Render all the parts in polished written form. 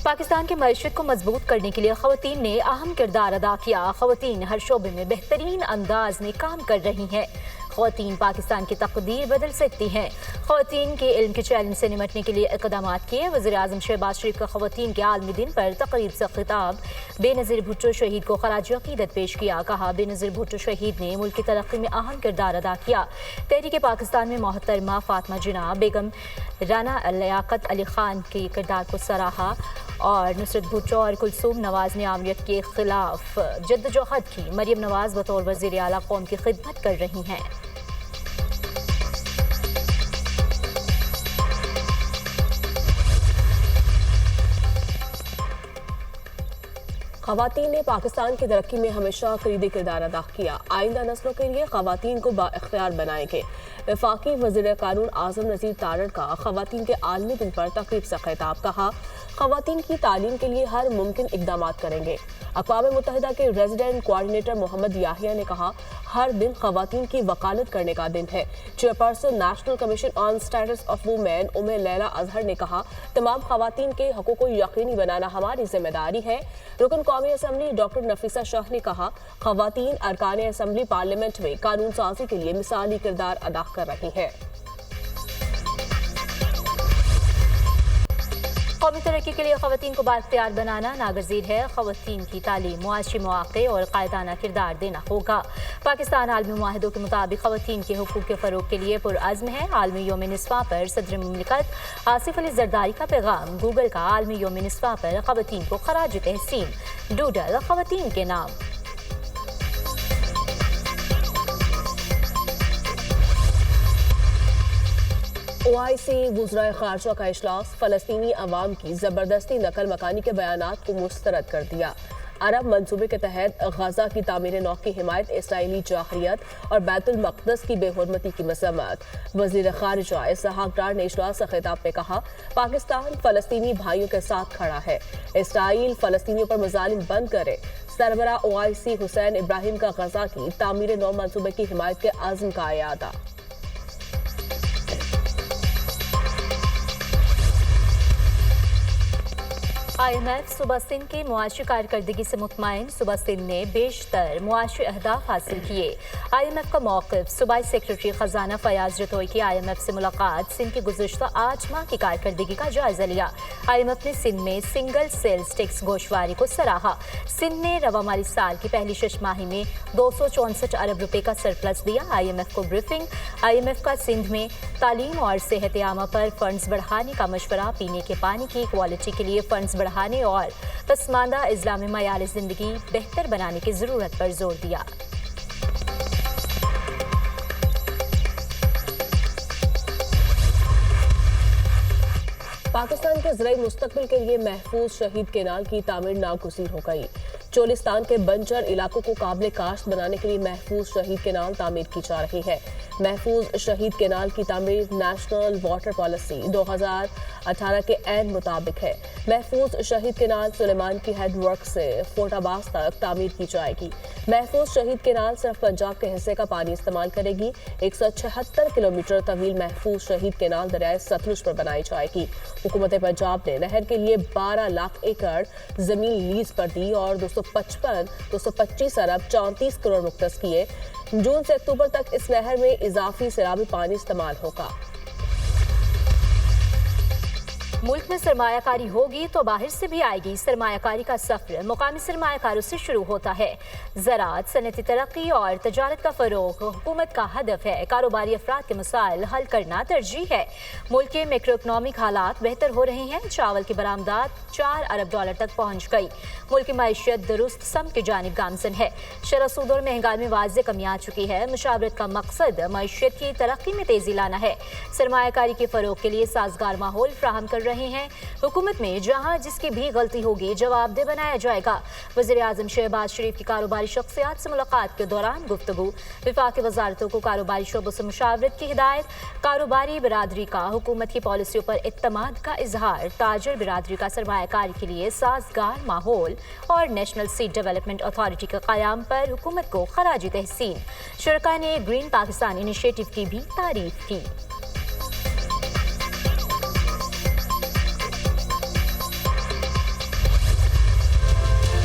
पाकिस्तान की मईशत को मजबूत करने के लिए खवातीन ने अहम किरदार अदा किया। खवातीन हर शोबे में बेहतरीन अंदाज में काम कर रही हैं। खवातीन पाकिस्तान की तकदीर बदल सकती हैं। खवातीन के इल्म के चैलेंज से निमटने के लिए इक़दाम किए। वज़ीर-ए-आज़म शहबाज शरीफ का खवातीन के आलमी दिन पर तकरीब से खिताब। बेनज़ीर भुट्टो शहीद को खराज अक़ीदत पेश किया। कहा, बेनज़ीर भुट्टो शहीद ने मुल्क की तरक्की में अहम किरदार अदा किया। तहरीक पाकिस्तान में मोहतरमा फातिमा जिन्ना बेगम, राना लियाकत अली खान के किरदार को सराहा और नुसरत भुट्टो और कुलसूम नवाज ने आमरीत के खिलाफ जद्दोजहद की। मरियम नवाज बतौर वज़ीर आला कौम की खिदमत कर रही हैं। खवातीन ने पाकिस्तान की तरक्की में हमेशा कलीदी किरदार अदा किया। आइंदा नस्लों के लिए खवातीन को बाइख्तियार बनाएंगे। वफाकी वज़ीर कानून आज़म नज़ीर तारड़ का खवातीन के आलमी दिन पर तकरीब से खिताब। कहा, खवातीन की तालीम के लिए हर मुमकिन इक़दाम करेंगे। अक़वाम मुत्तहिदा के रेजिडेंट कोऑर्डिनेटर मोहम्मद याहिया ने कहा, हर दिन खवातीन की वकालत करने का दिन है। Chairperson national commission on status of women Umme Laila Azhar ने कहा, तमाम खवातीन के हकूक़ को यकीनी बनाना हमारी जिम्मेदारी है। रुकन कौमी असम्बली डॉक्टर नफीसा शाह ने कहा, खवातीन अरकान असम्बली पार्लियामेंट में कानून साजी के लिए मिसाली किरदार अदा कर रही हैं। कौमी तरक्की के लिए खवातीन को बाइख्तियार बनाना नागज़ीर है। खवातीन की तालीम, मुआशी मौक़े और कायदाना किरदार देना होगा। पाकिस्तान आलमी मुआहिदों के मुताबिक खवातीन के हुकूक़ के फ़रोग़ के लिए पुरअज़्म है। आलमी यौम निस्वां पर सदर मुमलिकत आसिफ अली ज़रदारी का पैगाम। गूगल का आलमी यौम निस्वां पर खवातीन को खराज तहसीन। डूडल खवातीन के नाम। OIC वुज़राए ख़ारजा का इजलास फ़लस्तीनी अवाम की ज़बरदस्ती नकल मकानी के बयानात को मुस्तरद कर दिया। अरब मंसूबे के तहत गजा की तामीर नौ की हिमायत, इसराइली जाहरियत और बैतुल मक़दस की बेहुरमती की मज़म्मत। वज़ीर ख़ारजा इसहाक़ डार ने इजलास से खिताब में कहा, पाकिस्तान फ़लस्तीनी भाइयों के साथ खड़ा है। इसराइल फ़लस्तीनियों पर मज़ालिम बंद करे। सरबरा OIC हुसैन इब्राहिम का गजा की तामीर नौ मंसूबे की हिमायत के आज़म का अयादा। IMF सूबा सिंध की मुआशी कारकर्दगी से मुतमईन। सूबा सिंध ने बेशतर मुआशी अहदाफ हासिल किए। IMF का मौक़िफ़। सूबाई सेक्रेटरी ख़जाना फयाज जतोई की IMF से मुलाकात। सिंध की गुज़िश्ता 8 माह की कारकर्दगी का जायज़ा लिया। IMF ने सिंध में सिंगल सेल्स टैक्स गोशवारी को सराहा। सिंध ने रवा माली साल की पहली 6 माही में 264 अरब रुपए का सरप्लस दिया। IMF को ब्रीफिंग। IMF का सिंध में तालीम और सेहत आमा पर फंड्स बढ़ाने का मशवरा। पीने के पानी की क्वालिटी के लिए फंड्स बढ़ाने और पसमानदा अज़ला में मयार ज़िंदगी बेहतर बनाने की ज़रूरत पर जोर दिया। पाकिस्तान के ज़राई मुस्तक़बिल के लिए महफूज शहीद केनाल की तामीर नागुज़ीर हो गई। चोलिस्तान के बंजर इलाकों को काबिल काश्त बनाने के लिए महफूज शहीद केनाल तामीर की जा रही है। महफूज शहीद केनाल की तामीर नेशनल वाटर पॉलिसी 2018 के ऐन मुताबिक है। महफूज शहीद केनाल सुलेमान की हेड वर्क से फोर्टाबास तक तामीर की जाएगी। महफूज शहीद केनाल सिर्फ पंजाब के हिस्से का पानी इस्तेमाल करेगी। 176 किलोमीटर तवील महफूज शहीद केनाल दरियाए सतलुज पर बनाई जाएगी। हुकूमत पंजाब ने नहर के लिए 12 लाख एकड़ जमीन लीज पर दी और 225 अरब 34 करोड़ मुख्तस किए। जून से अक्टूबर तक इस नहर में इजाफी सैलाबी पानी इस्तेमाल होगा। मुल्क में सरमायाकारी होगी तो बाहर से भी आएगी। सरमायाकारी का सफ़र मुकामी सरमायाकारों से शुरू होता है। ज़राअत, सनअती तरक्की और तजारत का फ़रोग़ हुकूमत का हदफ है। कारोबारी अफराद के मसाइल हल करना तरजीह है। मुल्क के मैक्रो इकनॉमिक हालात बेहतर हो रहे हैं। चावल की बरामदात 4 अरब डॉलर तक पहुँच गई। मुल्क की मईशत दुरुस्त सम की जानिब गामजन है। शरह सूद और महंगाई में वाज़ेह कमी आ चुकी है। मुशावरत का मकसद मईशत की तरक्की में तेज़ी लाना है। सरमायाकारी के फ़रोग़ के लिए साजगार माहौल फ्राहम कर रहे हैं। हुकूमत में जहां जिसकी भी गलती होगी जवाबदेह बनाया जाएगा। वज़ीर-ए-आज़म शहबाज शरीफ की कारोबारी शख्सियात से मुलाकात के दौरान गुफ्तगू। वफाकी वज़ारतों को कारोबारी शोबों से मुशावरत की हिदायत। कारोबारी बिरादरी का हुकूमत की पॉलिसियों पर इत्तमाद का इजहार। ताजर बिरादरी का सरमायाकारी के लिए साजगार माहौल और नेशनल सीड डेवलपमेंट अथॉरिटी के क़याम पर हुकूमत को खराज तहसीन। शुरका ने ग्रीन पाकिस्तान इनिशिएटिव की भी तारीफ की।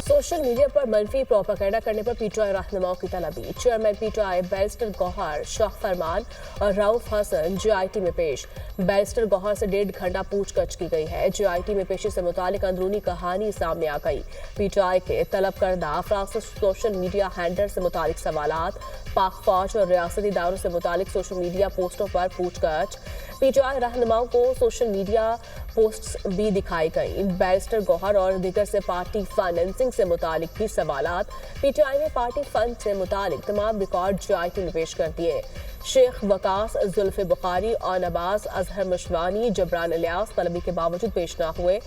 सोशल मीडिया पर मनफी प्रोपेगेंडा करने पर पीटीआई रहनुमाओं की तलबी। Chairman PTI barrister Gohar, Shah Farman और राउफ हसन जेआईटी में पेश। बैरिस्टर गौहर से 1.5 घंटा पूछताछ की गई है। जेआईटी में पेशी से मुतालिक अंदरूनी कहानी सामने आ गई। पीटीआई के तलब करदा अफराद से सोशल मीडिया हैंडल से मुतालिक सवालात, पाक फौज और रियासती इदारों से मुतालिक सोशल मीडिया पोस्टों पर पूछताछ। पीटीआई रहनुमाओं को सोशल मीडिया पोस्ट्स भी दिखाई गई। बैरिस्टर गौहर और दीगर से पार्टी फाइनेंसिंग से मुतालिक भी सवालात। पीटीआई ने पार्टी फंड से मुतालिक तमाम रिकॉर्ड जेआईटी में पेश कर दिए। शेख वकास, जुल्फे बुखारी और नवाज अजहर मशवानी, जबरान इलियास तलबी के बावजूद पेश न हुए।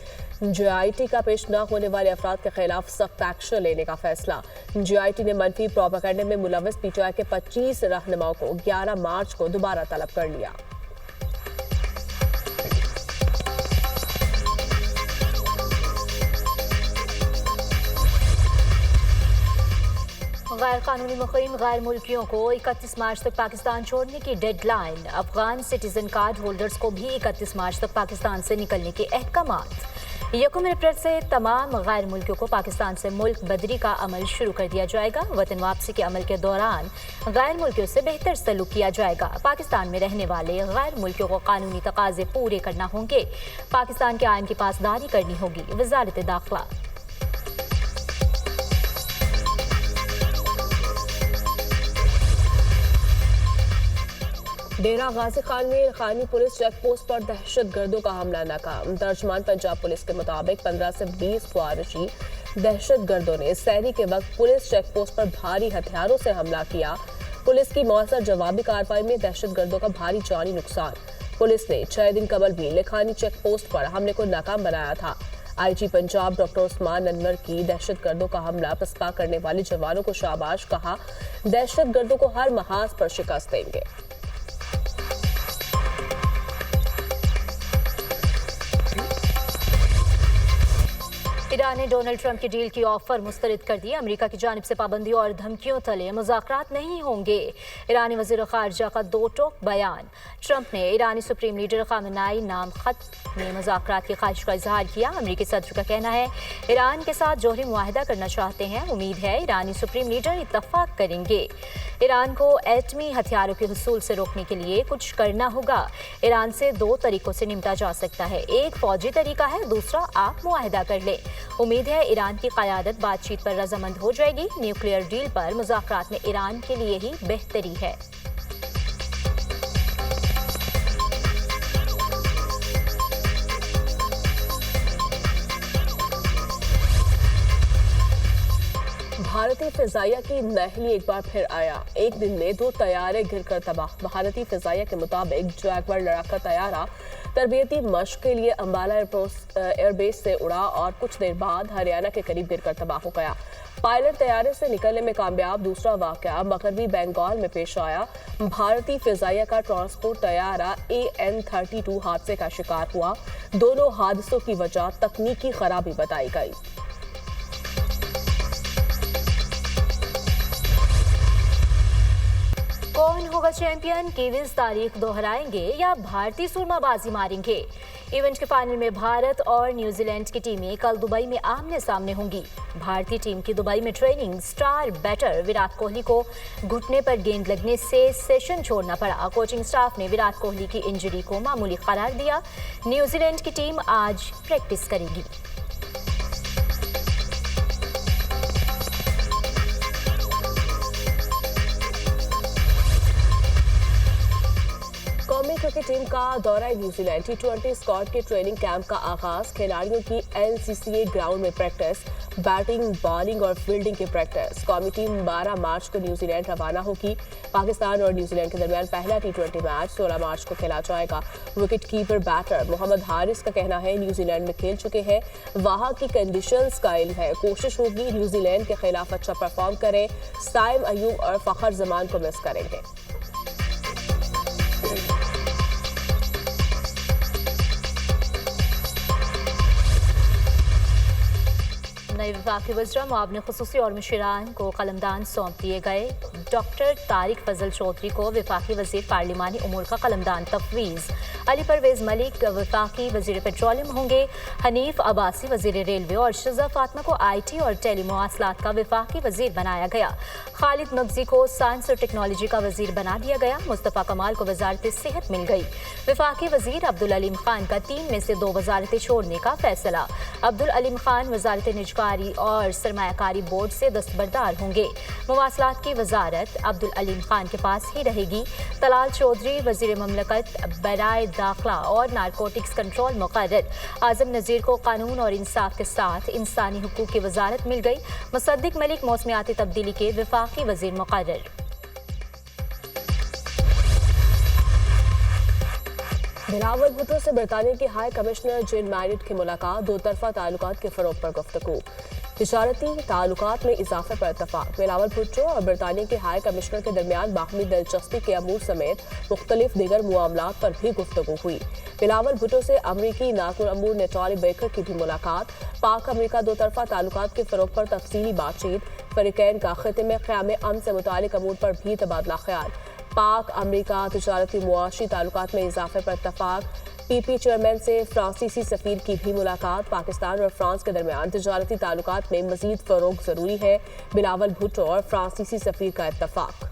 जेआईटी का पेश न होने वाले अफराद के खिलाफ सख्त एक्शन लेने का फैसला। जेआईटी ने मनफी प्रोपेगेंडा में मुलव्वस पीटीआई के 25 रहनुमाओं को 11 मार्च को दोबारा तलब कर लिया। गैर कानूनी मुक़ीम गैर मुल्कियों को 31 मार्च तक पाकिस्तान छोड़ने की deadline. Afghan citizen card holders को भी 31 मार्च तक पाकिस्तान से निकलने के अहकामात। 1 अप्रैल से तमाम गैर मुल्कियों को पाकिस्तान से मुल्क बदरी का अमल शुरू कर दिया जाएगा। वतन वापसी के अमल के दौरान गैर मुल्कियों से बेहतर सलूक किया जाएगा। पाकिस्तान में रहने वाले गैर मुल्कियों को कानूनी तकाजे पूरे करना होंगे। पाकिस्तान के आइन की पासदारी करनी होगी। वजारत दाखिला। डेरा गाजी खान में खानी पुलिस चेक पोस्ट पर दहशतगर्दों का हमला नाकाम। तर्जमान पंजाब पुलिस के मुताबिक 15 से 20 ख्वारिशी दहशतगर्दों ने सहरी के वक्त पुलिस चेक पोस्ट पर भारी हथियारों से हमला किया। पुलिस की मौसर जवाबी कार्रवाई में दहशतगर्दों का भारी जानी नुकसान। पुलिस ने 6 दिन कबल भी लेखानी चेक पोस्ट पर हमले को नाकाम बनाया था। आईजी पंजाब डॉक्टर उस्मान अनवर की दहशतगर्दों का हमला पसपा करने वाले जवानों को शाबाश कहा। दहशतगर्दों को हर महाज पर शिकस्त देंगे। ईरान ने डोनाल्ड ट्रंप की डील की ऑफर मुस्तरद कर दी। अमेरिका की जानिब से पाबंदियों और धमकियों तले मुज़ाकरात नहीं होंगे। ईरानी वज़ीर ख़ारिजा का 2 टोक बयान। ट्रंप ने ईरानी सुप्रीम लीडर ख़ामेनेई नाम खत में मुज़ाकरात की ख्वाहिश का इजहार किया। अमेरिकी सदर का कहना है ईरान के साथ जोहरी मुआहिदा करना चाहते हैं। उम्मीद है ईरानी सुप्रीम लीडर इत्तफाक करेंगे। ईरान को एटमी हथियारों के हुसूल से रोकने के लिए कुछ करना होगा। ईरान से 2 तरीकों से निपटा जा सकता है। एक फौजी तरीका है, दूसरा आप मुआहिदा कर ले। उम्मीद है ईरान की क़यादत बातचीत पर रजामंद हो जाएगी। न्यूक्लियर डील पर मुज़ाकरात में ईरान के लिए ही बेहतरी है। भारतीय फिजाइया की नहली एक बार फिर आया। एक दिन में 2 तैयारे गिरकर तबाह। भारतीय फिजाइया के मुताबिक जैगवार लड़ाका तैयारा तरबियती मश्क के लिए अंबाला एयरबेस से उड़ा और कुछ देर बाद हरियाणा के करीब गिरकर तबाह हो गया। पायलट तैयारे से निकलने में कामयाब। दूसरा वाकया मगरबी बंगाल में पेश आया। भारतीय फिजाइया का ट्रांसपोर्ट तैयारा AN-32 हादसे का शिकार हुआ। दोनों हादसों की वजह तकनीकी खराबी बताई गई। कौन होगा चैंपियन? कीवीज तारीख दोहराएंगे या भारतीय सुरमाबाजी मारेंगे? इवेंट के फाइनल में भारत और न्यूजीलैंड की टीमें कल दुबई में आमने सामने होंगी। भारतीय टीम की दुबई में training star batter Virat Kohli को घुटने पर गेंद लगने से सेशन छोड़ना पड़ा। कोचिंग स्टाफ ने विराट कोहली की इंजरी को मामूली करार दिया। न्यूजीलैंड की टीम आज प्रैक्टिस करेगी। कौमी क्रिकेट टीम का दौरा न्यूजीलैंड। T20 स्क्वाड के ट्रेनिंग कैंप का आगाज। खिलाड़ियों की LCCA ग्राउंड में प्रैक्टिस, बैटिंग, बॉलिंग और फील्डिंग की प्रैक्टिस। कौमी टीम 12 मार्च को न्यूजीलैंड रवाना होगी। पाकिस्तान और न्यूजीलैंड के दरमियान पहला T20 मैच 16 मार्च को खेला जाएगा। Wicket keeper batter Mohammad Haris का कहना है न्यूजीलैंड में खेल चुके हैं, वहां की कंडीशंस का इल्म है। कोशिश होगी न्यूजीलैंड के खिलाफ अच्छा परफॉर्म करें। साइम अयूब और फखर जमान को मिस करेंगे। नए विभाग के वज़रा मुआविन खुसूसी और मुशीरान को कलमदान सौंप दिए गए। डॉक्टर तारिक फजल चौधरी को वफाकी वजीर पार्लिमानी उमूर का कलमदान तफवीज़। अली परवेज मलिक वफाकी वजीर पेट्रोलियम होंगे। हनीफ अब्बासी वजीर रेलवे और शिजा फातिमा को IT और टेलीमुआसलात का वफाकी वजीर बनाया गया। खालिद मगजी को साइंस और टेक्नोलॉजी का वजीर बना दिया गया। मुस्तफ़ा कमाल को वजारत सेहत मिल गई। वफाकी वजीर अब्दुल अलीम खान का 3 में से 2 वजारतें छोड़ने का फैसला। अब्दुल अलीम खान वजारत निजकारी और सरमायाकारी बोर्ड से दस्तबरदार होंगे। मवासलात की वजारत अब्दुल अलीम खान के पास ही रहेगी। तलाल चौधरी वजीर ममलकत बराए दाखिला और नारकोटिक्स कंट्रोल मुकर्रर। आजम नज़ीर को कानून और इंसाफ के साथ इंसानी हुकूक की वजारत मिल गई। मुसद्दिक मलिक मौसमियाती तब्दीली के वफाकी वजीर मुकर्रर। बिलावल भुट्टो से बरतानिया के हाई कमिश्नर जेन मैरिट की मुलाकात। दो तरफा ताल्लुकात के फरोग पर गुफ्तगू। तिजारती ताल्लुकात में इजाफे पर इत्तफाक। बिलावल भुट्टो और बरतानिया के हाई कमिश्नर के दरमियान बाहमी दिलचस्पी के अमूर समेत मुख्तलिफ दीगर मामलात पर भी गुफ्तगू हुई। बिलावल भुट्टो से अमरीकी नाकुल अमूर नेटाली बेकर की भी मुलाकात। पाक अमरीका दो तरफा ताल्लुकात के फरोग पर तफसीली बातचीत। फरीकैन का खिते में क़याम अमन से मुतालिक अमूर पर भी तबादला ख्याल। पाक अमरीका तिजारती मुआशी ताल्लुकात में इजाफे पर इत्तफाक। PP चेयरमैन से फ्रांसीसी सफीर की भी मुलाकात। पाकिस्तान और फ्रांस के दरमियान तिजारती ताल्लुकात में मजीद फरोग जरूरी है। बिलावल भुट्टो और फ्रांसीसी सफीर का इत्तफाक।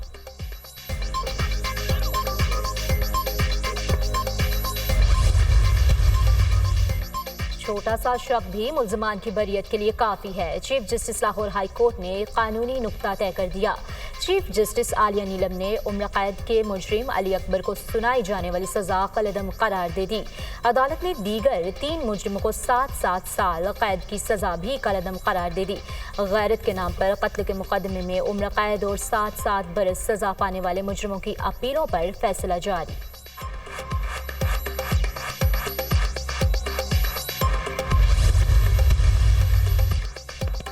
छोटा सा शक भी मुल्जमान की बरियत के लिए काफ़ी है। Chief justice Lahore high court ने कानूनी नुक्ता तय कर दिया। चीफ जस्टिस आलिया नीलम ने उम्र कैद के मुजरिम अली अकबर को सुनाई जाने वाली सजा कलअदम करार दे दी। अदालत ने दीगर 3 मुजरिमों को 7-7 साल कैद की सजा भी कलअदम करार दे दी। गैरत के नाम पर कत्ल के मुकदमे में उम्र कैद और 7-7 बरस सजा पाने वाले मुजरिमों की अपीलों पर फैसला जारी।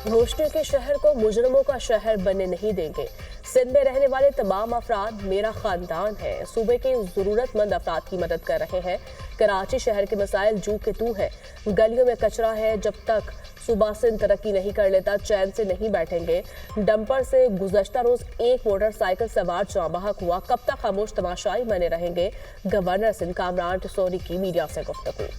रोशनी के शहर को मुजरमों का शहर बनने नहीं देंगे। सिंध में रहने वाले तमाम अफराद मेरा खानदान है। सूबे के जरूरतमंद अफराद की मदद कर रहे हैं। कराची शहर के मसाइल जू के तू है। गलियों में कचरा है। जब तक सूबा सिंध तरक्की नहीं कर लेता चैन से नहीं बैठेंगे। डंपर से गुज़श्ता रोज एक मोटरसाइकिल सवार जांबहक हुआ। कब तक खामोश तमाशाई बने रहेंगे। गवर्नर सिंध कामरान टिसोरी की मीडिया से गुफ्तगू।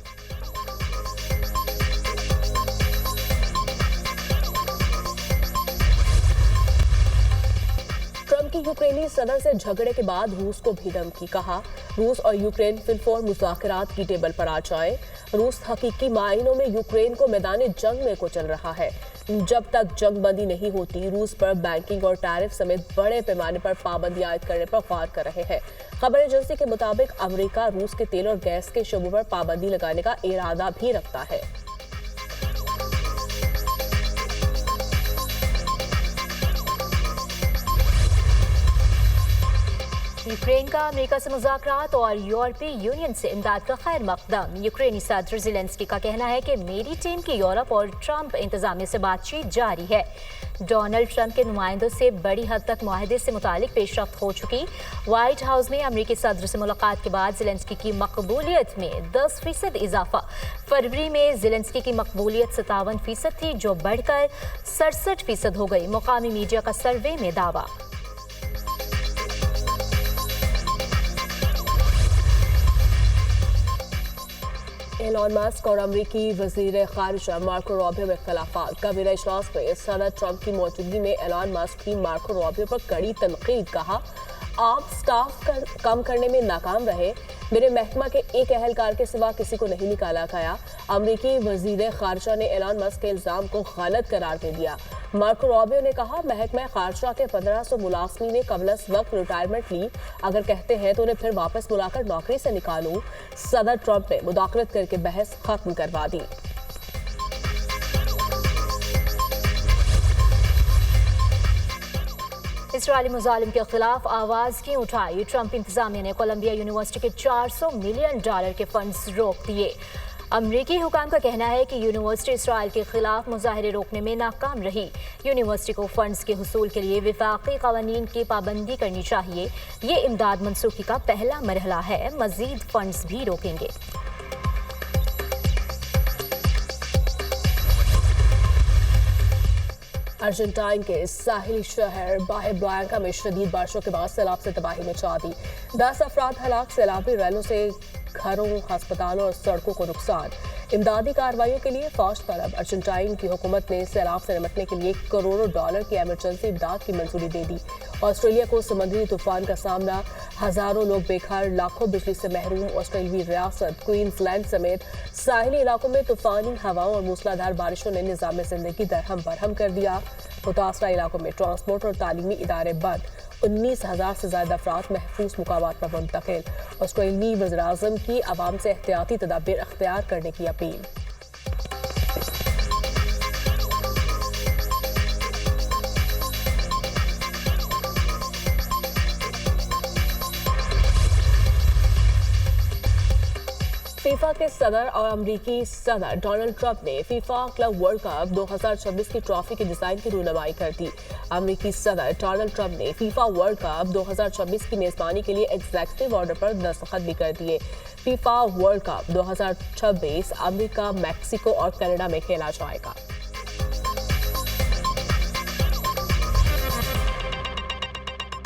की यूक्रेनी सदर से झगड़े के बाद रूस को भी धमकी। कहा रूस और यूक्रेन फिलफौर मुज़ाकरात की टेबल पर आ जाए। रूस हकीकी मायनों में यूक्रेन को मैदान जंग में कुचल रहा है। जब तक जंग बंदी नहीं होती रूस पर बैंकिंग और टैरिफ समेत बड़े पैमाने पर पाबंदी आयद करने पर गौर कर रहे हैं। खबर एजेंसी के मुताबिक अमेरिका रूस के तेल और गैस के शोबों पर पाबंदी लगाने का इरादा भी रखता है। यूक्रेन का अमेरिका से मुज़ाकरात और यूरोपीय यूनियन से इमदाद का खैर मकदम। यूक्रेनी सदर ज़ेलेंस्की का कहना है कि मेरी टीम की यूरोप और ट्रंप इंतजामिया से बातचीत जारी है। डोनाल्ड ट्रंप के नुमाइंदों से बड़ी हद तक मुआहदे से मुतालिक पेशरफ्त हो चुकी। व्हाइट हाउस में अमेरिकी सदर से मुलाकात के बाद ज़ेलेंस्की की मकबूलियत में 10% इजाफा। फरवरी में ज़ेलेंस्की की मकबूलियत 57% थी जो बढ़कर 67% हो गई। मुकामी मीडिया का सर्वे में दावा। एलन मस्क और अमरीकी वजीर खारिजा मार्को रूबियो में इख्तिलाफात। काबीना इजलास में सदर ट्रंप की मौजूदगी में एलन मस्क की मार्को रूबियो पर कड़ी तनकीद। कहा आप स्टाफ कम करने में नाकाम रहे। मेरे महकमा के एक अहलकार के सिवा किसी को नहीं निकाला गया। अमरीकी वजीर खारिजा ने एलन मस्क के इल्जाम को गलत करार दे दिया। मार्को रूबियो ने कहा महकमा खारिजा के 1500 मुलाजमी ने कबलस वक्त रिटायरमेंट ली। अगर कहते हैं तो उन्हें फिर वापस बुलाकर नौकरी से निकालूं। सदर ट्रंप ने मुदाखलत करके बहस खत्म करवा दी। इसराइली मुजालिम के खिलाफ आवाज़ क्यों उठाई। ट्रंप इंतजामिया ने कोलंबिया यूनिवर्सिटी के $400 मिलियन के फंड्स रोक दिए। अमरीकी हुकाम का कहना है कि यूनिवर्सिटी इसराइल के खिलाफ मुजाहरे रोकने में नाकाम रही। यूनिवर्सिटी को फंड्स के हुसूल के लिए विफाकी कवानीन की पाबंदी करनी चाहिए। ये इमदाद मनसूखी का पहला मरहला है। मजीद फंड्स भी रोकेंगे। अर्जेंटाइन के साहिली शहर बाहे ब्लैंका में शदीद बारिशों के बाद सैलाब से तबाही मचा दी। 10 अफराद हलाक, सैलाबी रैलों से घरों, अस्पतालों और सड़कों को नुकसान। इमदादी कार्रवाइयों के लिए फौज तलब। अर्जेंटाइन की हुकूमत ने सैलाब से निपटने के लिए करोड़ों डॉलर की इमरजेंसी इमदाद की मंजूरी दे दी। ऑस्ट्रेलिया को समुद्री तूफान का सामना, हजारों लोग बेघर, लाखों बिजली से महरूम। ऑस्ट्रेलियाई रियासत क्वींसलैंड समेत साहिली इलाकों में तूफानी हवाओं और मूसलाधार बारिशों ने निज़ाम जिंदगी दरहम बरहम कर दिया। मुतासरा इलाकों में ट्रांसपोर्ट और तालीमी इदारे बंद। 19,000 से ज्यादा अफराद महफूज मुकामात पर मुंतकिल। ऑस्ट्रेलियाई वज़ीर-ए-आज़म की अवाम से एहतियाती तदाबीर अख्तियार करने की अपील। फीफा के सदर और अमरीकी सदर डोनाल्ड ट्रंप ने फीफा क्लब वर्ल्ड कप 2026 की ट्रॉफी के डिजाइन की रूनुमाई कर दी। अमरीकी सदर डोनाल्ड ट्रंप ने फीफा वर्ल्ड कप 2026 की मेजबानी के लिए एग्जीक्यूटिव ऑर्डर पर दस्तखत भी कर दिए। FIFA world cup 2026 America, Mexico और कनाडा में खेला जाएगा।